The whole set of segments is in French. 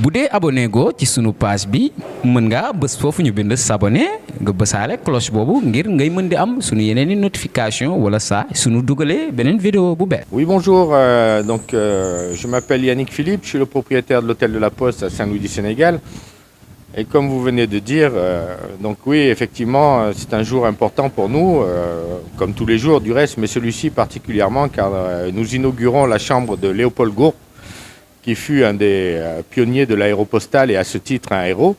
bu dee abonné go ci sunu page bi mën ngaa bës foofu ñu bind s'abonner nga bësaale cloche boobu ngir ngay mën di am sunu yeneen notification wala saa sunu dugalee beneen vidéo bu bees. Oui, bonjour. Je m'appelle Yannick Philippe, je suis le propriétaire de l'hôtel de la Poste à Saint-Louis du Sénégal. Et comme vous venez de dire, donc oui, effectivement, c'est un jour important pour nous, comme tous les jours du reste, mais celui-ci particulièrement car nous inaugurons la chambre de Léopold Gourb, qui fut un des pionniers de l'aéropostale et à ce titre un héros.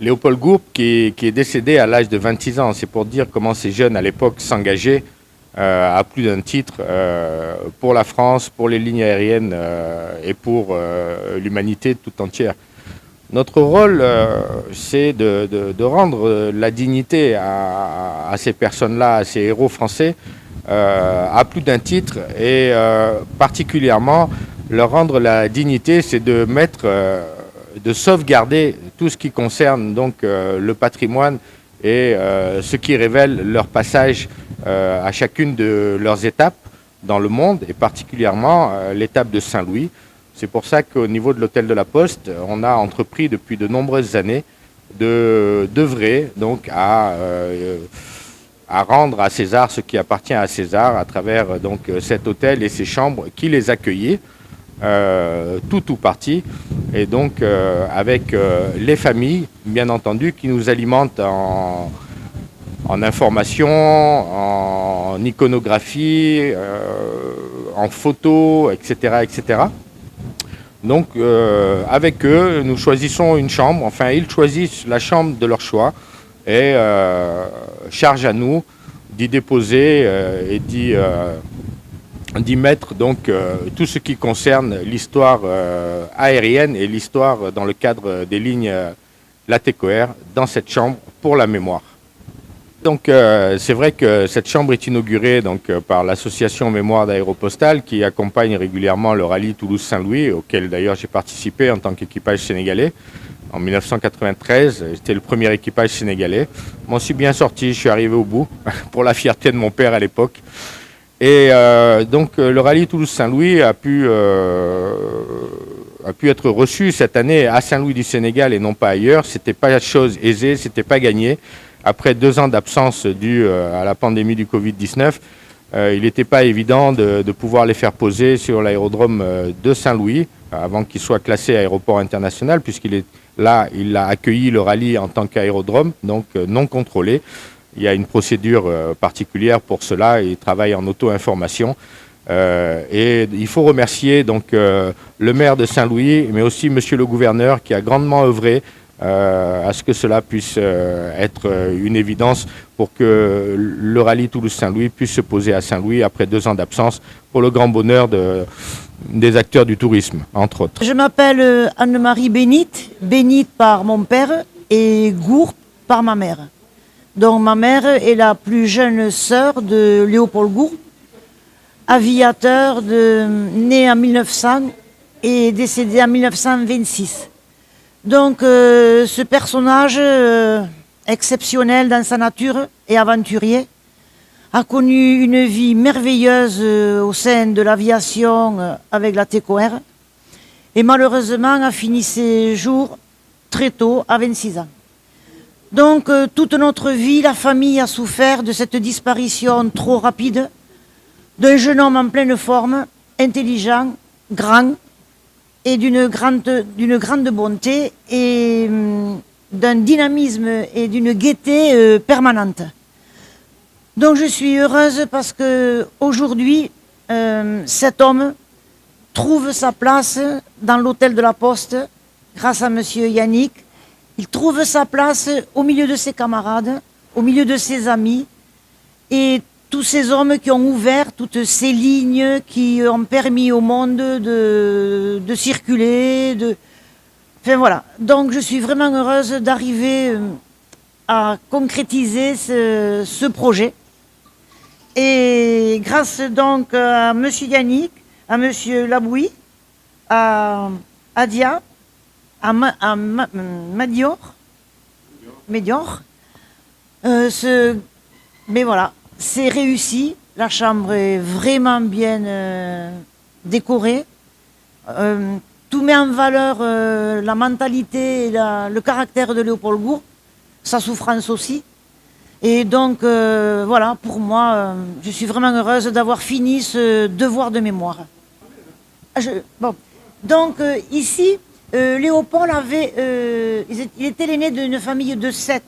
Léopold Gourb qui est décédé à l'âge de 26 ans, c'est pour dire comment ces jeunes à l'époque s'engageaient à plus d'un titre pour la France, pour les lignes aériennes et pour l'humanité tout entière. Notre rôle, c'est de rendre la dignité à ces personnes-là, à ces héros français, à plus d'un titre et particulièrement leur rendre la dignité, c'est de de sauvegarder tout ce qui concerne donc le patrimoine et ce qui révèle leur passage à chacune de leurs étapes dans le monde et particulièrement l'étape de Saint-Louis. C'est pour ça qu'au niveau de l'hôtel de la Poste, on a entrepris depuis de nombreuses années d'œuvrer donc à rendre à César ce qui appartient à César à travers donc cet hôtel et ses chambres qui les accueillaient. Tout parti et donc avec les familles bien entendu qui nous alimentent en information, en iconographie, en photos, etc. Donc avec eux nous choisissons une chambre, enfin ils choisissent la chambre de leur choix et charge à nous d'y déposer et d'y mettre donc tout ce qui concerne l'histoire aérienne et l'histoire dans le cadre des lignes Latécoère dans cette chambre pour la mémoire. Donc c'est vrai que cette chambre est inaugurée donc par l'association Mémoire d'Aéropostale qui accompagne régulièrement le rallye Toulouse-Saint-Louis auquel d'ailleurs j'ai participé en tant qu'équipage sénégalais. En 1993, j'étais le premier équipage sénégalais. Je m'en suis bien sorti, je suis arrivé au bout pour la fierté de mon père à l'époque. Et donc le rallye Toulouse-Saint-Louis a pu être reçu cette année à Saint-Louis du Sénégal et non pas ailleurs. C'était pas chose aisée, c'était pas gagné. Après 2 ans d'absence due à la pandémie du Covid-19, il n'était pas évident de pouvoir les faire poser sur l'aérodrome de Saint-Louis avant qu'il soit classé aéroport international puisqu'il est là, il a accueilli le rallye en tant qu'aérodrome, donc non contrôlé. Il y a une procédure particulière pour cela, il travaille en auto-information. Et il faut remercier donc, le maire de Saint-Louis, mais aussi monsieur le gouverneur qui a grandement œuvré à ce que cela puisse être une évidence pour que le rallye Toulouse-Saint-Louis puisse se poser à Saint-Louis après 2 ans d'absence pour le grand bonheur des acteurs du tourisme, entre autres. Je m'appelle Anne-Marie Bénite par mon père et Gourb par ma mère. Donc ma mère est la plus jeune sœur de Léopold Gourb, aviateur né en 1900 et décédé en 1926. Donc ce personnage exceptionnel dans sa nature et aventurier a connu une vie merveilleuse au sein de l'aviation avec la Latécoère et malheureusement a fini ses jours très tôt, à 26 ans. Donc toute notre vie, la famille a souffert de cette disparition trop rapide d'un jeune homme en pleine forme, intelligent, grand et d'une grande bonté et d'un dynamisme et d'une gaieté permanente. Donc je suis heureuse parce qu'aujourd'hui, cet homme trouve sa place dans l'hôtel de la Poste grâce à monsieur Yannick. Il trouve sa place au milieu de ses camarades, au milieu de ses amis et tous ces hommes qui ont ouvert toutes ces lignes qui ont permis au monde de circuler. Enfin voilà, donc je suis vraiment heureuse d'arriver à concrétiser ce projet. Et grâce donc à monsieur Yannick, à monsieur Labouy, à Dia, à Médior. Mais voilà, c'est réussi. La chambre est vraiment bien décorée. tout met en valeur la mentalité et le caractère de Léopold Gour, sa souffrance aussi. Et donc, voilà, pour moi, je suis vraiment heureuse d'avoir fini ce devoir de mémoire. Bon. Donc, ici, Léopold il était l'aîné d'une famille de 7.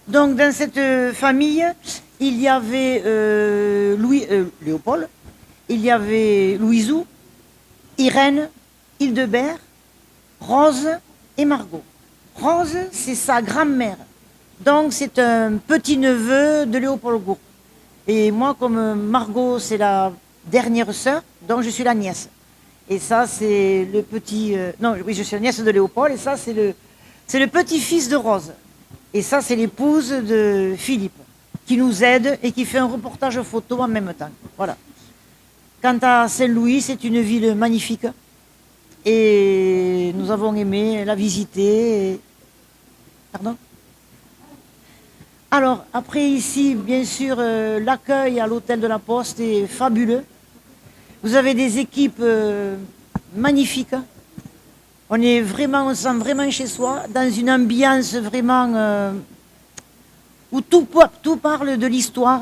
Donc, dans cette famille, il y avait Léopold, il y avait Louisou, Irène, Hildebert, Rose et Margot. Rose, c'est sa grand-mère. Donc, c'est un petit-neveu de Léopold Gour. Et moi, comme Margot, c'est la dernière sœur, donc je suis la nièce. Et ça, c'est le petit... non, oui, je suis la nièce de Léopold, et ça, c'est le petit-fils de Rose. Et ça, c'est l'épouse de Philippe, qui nous aide et qui fait un reportage photo en même temps. Voilà. Quant à Saint-Louis, c'est une ville magnifique. Et nous avons aimé la visiter. Pardon ? Alors, après ici, bien sûr, l'accueil à l'hôtel de la Poste est fabuleux. Vous avez des équipes magnifiques. On se sent vraiment chez soi, dans une ambiance vraiment où tout parle de l'histoire,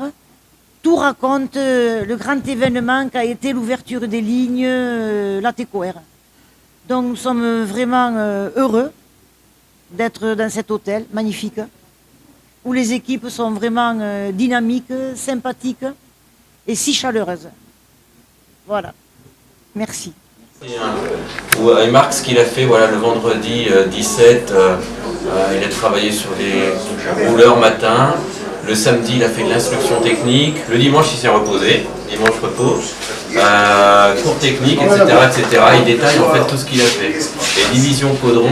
tout raconte le grand événement qu'a été l'ouverture des lignes, la TECOR. Donc nous sommes vraiment heureux d'être dans cet hôtel magnifique, où les équipes sont vraiment dynamiques, sympathiques et si chaleureuses. Voilà. Merci. Il marque ce qu'il a fait voilà, le vendredi 17. Il a travaillé sur les rouleurs matin. Le samedi, il a fait de l'instruction technique. Le dimanche, il s'est reposé. Dimanche repos. Cours technique, etc. Il détaille en fait tout ce qu'il a fait. Et division caudron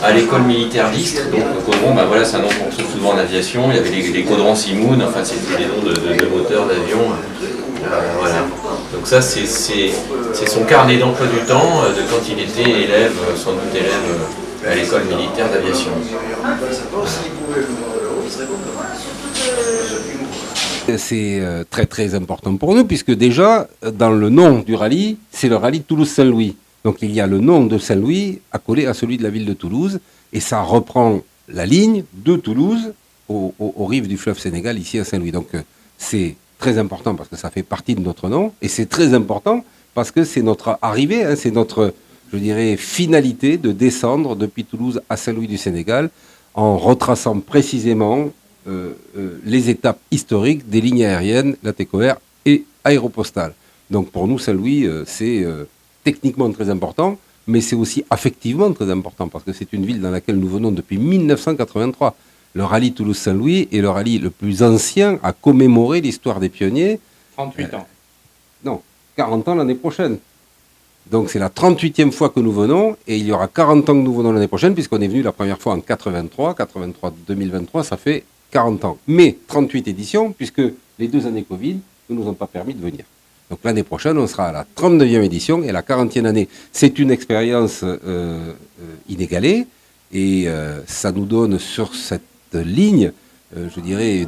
à l'école militaire d'Istres. Donc le caudron, ben, voilà, c'est un nom qu'on trouve souvent en aviation. Il y avait les caudrons Simoun, enfin c'était des noms de moteurs d'avion. Voilà. Donc ça, c'est son carnet d'emploi du temps de quand il était élève, sans doute élève à l'école militaire d'aviation. C'est très très important pour nous, puisque déjà, dans le nom du rallye, c'est le rallye Toulouse-Saint-Louis. Donc il y a le nom de Saint-Louis accolé à celui de la ville de Toulouse, et ça reprend la ligne de Toulouse aux rives du fleuve Sénégal, ici à Saint-Louis. Donc c'est très important parce que ça fait partie de notre nom, et c'est très important parce que c'est notre arrivée, hein, c'est notre, je dirais, finalité de descendre depuis Toulouse à Saint-Louis du Sénégal, en retraçant précisément les étapes historiques des lignes aériennes, la TECOR et Aéropostale. Donc pour nous, Saint-Louis, c'est techniquement très important, mais c'est aussi affectivement très important, parce que c'est une ville dans laquelle nous venons depuis 1983. Le rallye Toulouse-Saint-Louis est le rallye le plus ancien à commémorer l'histoire des pionniers. 38 ans. Non, 40 ans l'année prochaine. Donc c'est la 38e fois que nous venons, et il y aura 40 ans que nous venons l'année prochaine, puisqu'on est venu la première fois en 83, 2023, ça fait 40 ans. Mais 38 éditions, puisque les 2 années Covid ne nous ont pas permis de venir. Donc l'année prochaine, on sera à la 39e édition et la 40e année. C'est une expérience inégalée, et ça nous donne sur cette ligne, je dirais,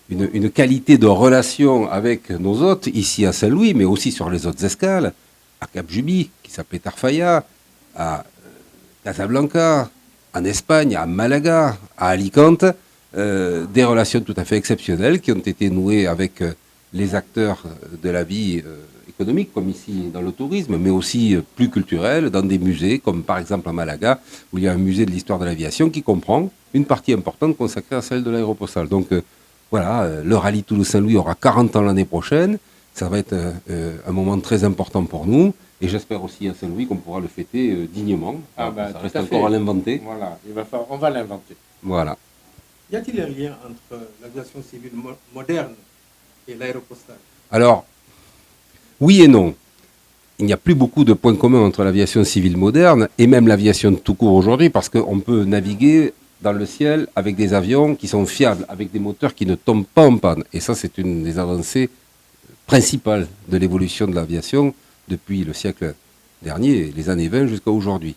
une qualité de relation avec nos hôtes, ici à Saint-Louis, mais aussi sur les autres escales, à Cap-Juby, qui s'appelait Tarfaya, à Casablanca, en Espagne, à Malaga, à Alicante, des relations tout à fait exceptionnelles qui ont été nouées avec les acteurs de la vie économique, comme ici dans le tourisme, mais aussi plus culturel, dans des musées, comme par exemple à Malaga, où il y a un musée de l'histoire de l'aviation qui comprend une partie importante consacrée à celle de l'aéropostale. Donc voilà, le rallye Toulouse-Saint-Louis aura 40 ans l'année prochaine. Ça va être un moment très important pour nous. Et j'espère aussi à Saint-Louis qu'on pourra le fêter dignement. Ça reste encore à l'inventer. Voilà, on va l'inventer. Voilà. Y a-t-il un lien entre l'aviation civile moderne et l'aéropostale ? Alors, oui et non. Il n'y a plus beaucoup de points communs entre l'aviation civile moderne et même l'aviation tout court aujourd'hui, parce qu'on peut naviguer dans le ciel avec des avions qui sont fiables, avec des moteurs qui ne tombent pas en panne. Et ça, c'est une des avancées principales de l'évolution de l'aviation depuis le siècle dernier, les années 20 jusqu'à aujourd'hui.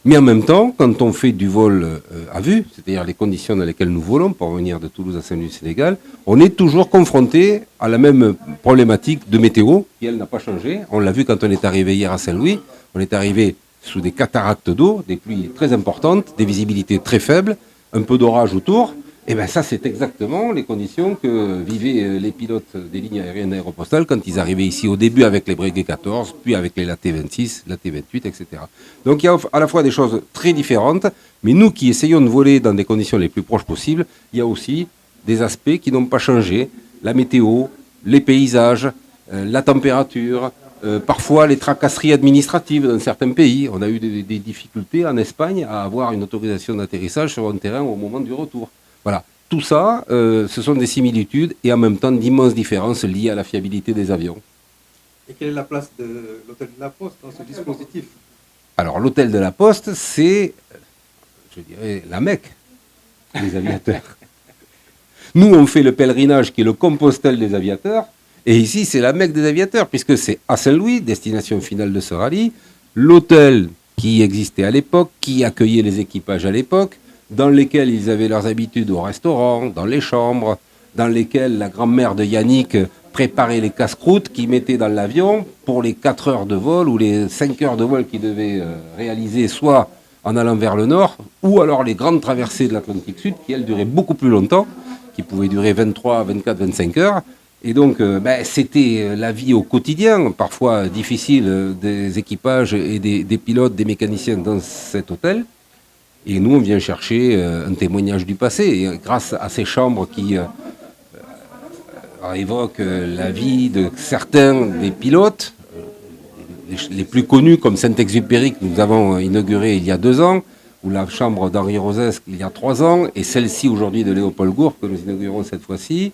Mais en même temps, quand on fait du vol à vue, c'est-à-dire les conditions dans lesquelles nous volons pour venir de Toulouse à Saint-Louis du Sénégal, on est toujours confronté à la même problématique de météo, qui elle n'a pas changé. On l'a vu quand on est arrivé hier à Saint-Louis, on est arrivé sous des cataractes d'eau, des pluies très importantes, des visibilités très faibles, un peu d'orage autour, et bien ça c'est exactement les conditions que vivaient les pilotes des lignes aériennes aéropostales quand ils arrivaient ici au début avec les Breguet 14, puis avec les LAT 26, LAT 28, etc. Donc il y a à la fois des choses très différentes, mais nous qui essayons de voler dans des conditions les plus proches possibles, il y a aussi des aspects qui n'ont pas changé, la météo, les paysages, la température, parfois les tracasseries administratives dans certains pays. On a eu des difficultés en Espagne à avoir une autorisation d'atterrissage sur un terrain au moment du retour. Voilà, tout ça, ce sont des similitudes et en même temps d'immenses différences liées à la fiabilité des avions. Et quelle est la place de l'hôtel de la Poste dans ce dispositif? Alors l'hôtel de la Poste, c'est, je dirais, la Mecque des aviateurs. Nous, on fait le pèlerinage qui est le Compostelle des aviateurs, et ici, c'est la Mecque des aviateurs, puisque c'est à Saint-Louis, destination finale de ce rallye, l'hôtel qui existait à l'époque, qui accueillait les équipages à l'époque, dans lesquels ils avaient leurs habitudes au restaurant, dans les chambres, dans lesquels la grand-mère de Yannick préparait les casse-croûtes qu'ils mettaient dans l'avion pour les 4 heures de vol ou les 5 heures de vol qu'ils devaient réaliser soit en allant vers le nord, ou alors les grandes traversées de l'Atlantique Sud qui, elles, duraient beaucoup plus longtemps, qui pouvaient durer 23, 24, 25 heures. Et donc, c'était la vie au quotidien, parfois difficile, des équipages et des pilotes, des mécaniciens dans cet hôtel. Et nous, on vient chercher un témoignage du passé. Et grâce à ces chambres qui évoquent la vie de certains des pilotes, les plus connus comme Saint-Exupéry que nous avons inauguré il y a 2 ans, ou la chambre d'Henri Rosesque il y a 3 ans, et celle-ci aujourd'hui de Léopold Gourf que nous inaugurons cette fois-ci,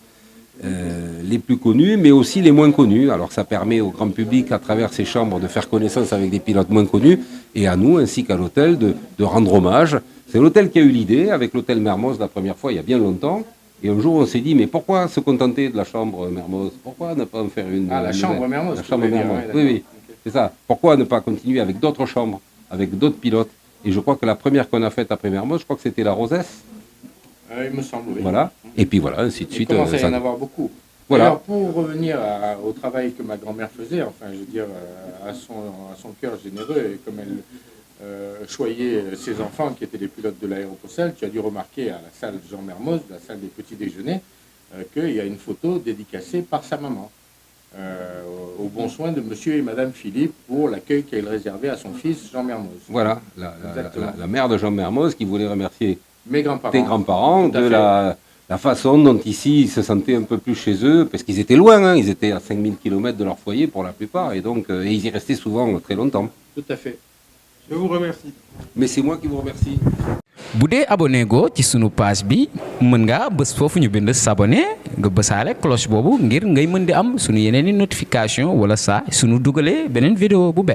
les plus connus, mais aussi les moins connus. Alors ça permet au grand public, à travers ces chambres, de faire connaissance avec des pilotes moins connus, et à nous, ainsi qu'à l'hôtel, de rendre hommage. C'est l'hôtel qui a eu l'idée, avec l'hôtel Mermoz la première fois, il y a bien longtemps. Et un jour, on s'est dit, mais pourquoi se contenter de la chambre Mermoz? Pourquoi ne pas en faire une? Ah, la chambre Mermoz. La chambre Mermoz, oui, oui. C'est ça. Pourquoi ne pas continuer avec d'autres chambres, avec d'autres pilotes? Et je crois que la première qu'on a faite après Mermoz, je crois que c'était la Rosesse. Il me semble, oui. Voilà. Et puis voilà, ainsi de suite. Il commence à y en avoir beaucoup. Voilà. Alors, pour revenir au travail que ma grand-mère faisait, enfin, je veux dire, à son cœur généreux, et comme elle choyait ses enfants qui étaient les pilotes de l'aéropostale, tu as dû remarquer à la salle Jean Mermoz, la salle des petits déjeuners, qu'il y a une photo dédicacée par sa maman, au bon soin de monsieur et madame Philippe, pour l'accueil qu'elle réservait à son fils Jean Mermoz. Voilà, la mère de Jean Mermoz qui voulait remercier mes grands-parents, tes grands-parents de la façon dont ici ils se sentaient un peu plus chez eux, parce qu'ils étaient loin, hein, ils étaient à 5000 km de leur foyer pour la plupart, et donc ils y restaient souvent très longtemps. Tout à fait. Je vous remercie. Mais c'est moi qui vous remercie. bu dee abonné go ci sunu page bi mën ngaa bës foofu ñu bind s'abonné nga bësaale cloche boobu ngir ngay mën di am sunu yeneen i notification wala saa sunu dugalee beneen vidéo bu bees